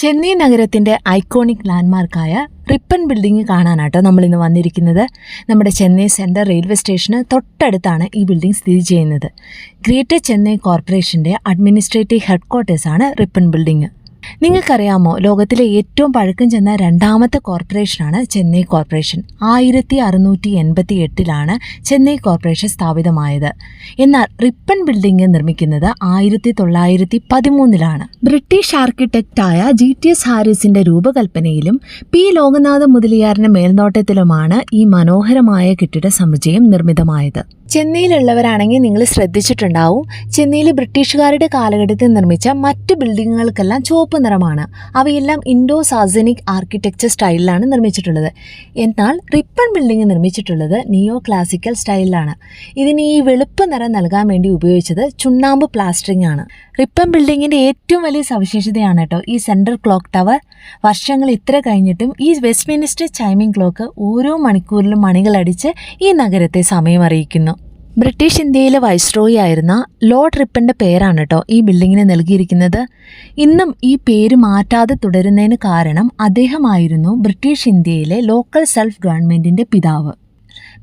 ചെന്നൈ നഗരത്തിൻ്റെ iconic ലാൻഡ്മാർക്കായ Ripon building കാണാനാട്ടോ നമ്മളിന്ന് വന്നിരിക്കുന്നത്. നമ്മുടെ ചെന്നൈ സെൻട്രൽ റെയിൽവേ സ്റ്റേഷന് തൊട്ടടുത്താണ് ഈ ബിൽഡിംഗ് സ്ഥിതി ചെയ്യുന്നത്. ഗ്രേറ്റർ ചെന്നൈ കോർപ്പറേഷൻ്റെ അഡ്മിനിസ്ട്രേറ്റീവ് ഹെഡ്ക്വാർട്ടേഴ്സാണ് റിപ്പൺ ബിൽഡിംഗ്. നിങ്ങൾക്കറിയാമോ, ലോകത്തിലെ ഏറ്റവും പഴക്കം ചെന്ന രണ്ടാമത്തെ കോർപ്പറേഷനാണ് ചെന്നൈ കോർപ്പറേഷൻ. 1688 ചെന്നൈ കോർപ്പറേഷൻ സ്ഥാപിതമായത്. എന്നാൽ റിപ്പൺ ബിൽഡിംഗ് നിർമ്മിക്കുന്നത് 1913 ബ്രിട്ടീഷ് ആർക്കിടെക്റ്റായ GTS ഹാരിസിന്റെ രൂപകൽപ്പനയിലും P ലോകനാഥ മുതലിയാറിന്റെ മേൽനോട്ടത്തിലുമാണ് ഈ മനോഹരമായ കെട്ടിട സമുച്ചയം നിർമ്മിതമായത്. ചെന്നൈയിലുള്ളവരാണെങ്കിൽ നിങ്ങൾ ശ്രദ്ധിച്ചിട്ടുണ്ടാവും, ചെന്നൈയിൽ ബ്രിട്ടീഷുകാരുടെ കാലഘട്ടത്തിൽ നിർമ്മിച്ച മറ്റ് ബിൽഡിങ്ങുകൾക്കെല്ലാം ചുവപ്പ് നിറമാണ്. അവയെല്ലാം ഇൻഡോ സാസനിക് ആർക്കിടെക്ചർ സ്റ്റൈലിലാണ് നിർമ്മിച്ചിട്ടുള്ളത്. എന്നാൽ റിപ്പൺ ബിൽഡിംഗ് നിർമ്മിച്ചിട്ടുള്ളത് നിയോ ക്ലാസിക്കൽ സ്റ്റൈലിലാണ്. ഇതിന് ഈ വെളുപ്പ് നിറം നൽകാൻ വേണ്ടി ഉപയോഗിച്ചത് ചുണ്ണാമ്പ് പ്ലാസ്റ്ററിംഗ് ആണ്. റിപ്പൺ ബിൽഡിങ്ങിൻ്റെ ഏറ്റവും വലിയ സവിശേഷതയാണ് കേട്ടോ ഈ സെൻട്രൽ ക്ലോക്ക് ടവർ. വർഷങ്ങൾ ഇത്ര കഴിഞ്ഞിട്ടും ഈ വെസ്റ്റ്മിനിസ്റ്റർ ചൈമിംഗ് ക്ലോക്ക് ഓരോ മണിക്കൂറിലും മണികളടിച്ച് ഈ നഗരത്തെ സമയം അറിയിക്കുന്നു. ബ്രിട്ടീഷ് ഇന്ത്യയിലെ വൈസ്രോയി ആയിരുന്ന ലോർഡ് റിപ്പൻ്റെ പേരാണ് കേട്ടോ ഈ ബിൽഡിങ്ങിന് നൽകിയിരിക്കുന്നത്. ഇന്നും ഈ പേര് മാറ്റാതെ തുടരുന്നതിന് കാരണം അദ്ദേഹമായിരുന്നു ബ്രിട്ടീഷ് ഇന്ത്യയിലെ ലോക്കൽ സെൽഫ് ഗവൺമെൻറ്റിൻ്റെ പിതാവ്.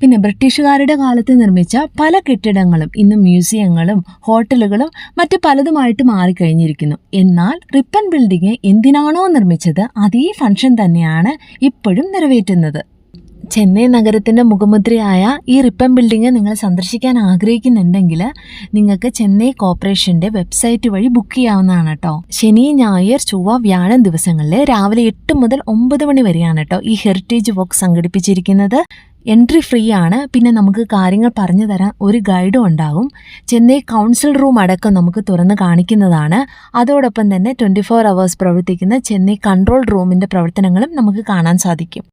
പിന്നെ ബ്രിട്ടീഷുകാരുടെ കാലത്ത് നിർമ്മിച്ച പല കെട്ടിടങ്ങളും ഇന്ന് മ്യൂസിയങ്ങളും ഹോട്ടലുകളും മറ്റ് പലതുമായിട്ട് മാറിക്കഴിഞ്ഞിരിക്കുന്നു. എന്നാൽ റിപ്പൺ ബിൽഡിംഗ് എന്തിനാണോ നിർമ്മിച്ചത് അതേ ഫംഗ്ഷൻ തന്നെയാണ് ഇപ്പോഴും നിറവേറ്റുന്നത്. ചെന്നൈ നഗരത്തിൻ്റെ മുഖമുദ്രയായ ഈ റിപ്പൺ ബിൽഡിംഗ് നിങ്ങൾ സന്ദർശിക്കാൻ ആഗ്രഹിക്കുന്നുണ്ടെങ്കിൽ നിങ്ങൾക്ക് ചെന്നൈ കോർപ്പറേഷൻ്റെ വെബ്സൈറ്റ് വഴി ബുക്ക് ചെയ്യാവുന്നതാണ് കേട്ടോ. ശനി, ഞായർ, ചൊവ്വ, വ്യാഴം ദിവസങ്ങളിൽ രാവിലെ 8 മുതൽ 9 മണി വരെയാണ് കേട്ടോ ഈ ഹെറിറ്റേജ് വോക്ക് സംഘടിപ്പിച്ചിരിക്കുന്നത്. എൻട്രി ഫ്രീ ആണ്. പിന്നെ നമുക്ക് കാര്യങ്ങൾ പറഞ്ഞു തരാൻ ഒരു ഗൈഡും ഉണ്ടാകും. ചെന്നൈ കൗൺസിൽ റൂം അടക്കം നമുക്ക് തുറന്ന് കാണിക്കുന്നതാണ്. അതോടൊപ്പം തന്നെ 24 hours പ്രവർത്തിക്കുന്ന ചെന്നൈ കൺട്രോൾ റൂമിൻ്റെ പ്രവർത്തനങ്ങളും നമുക്ക് കാണാൻ സാധിക്കും.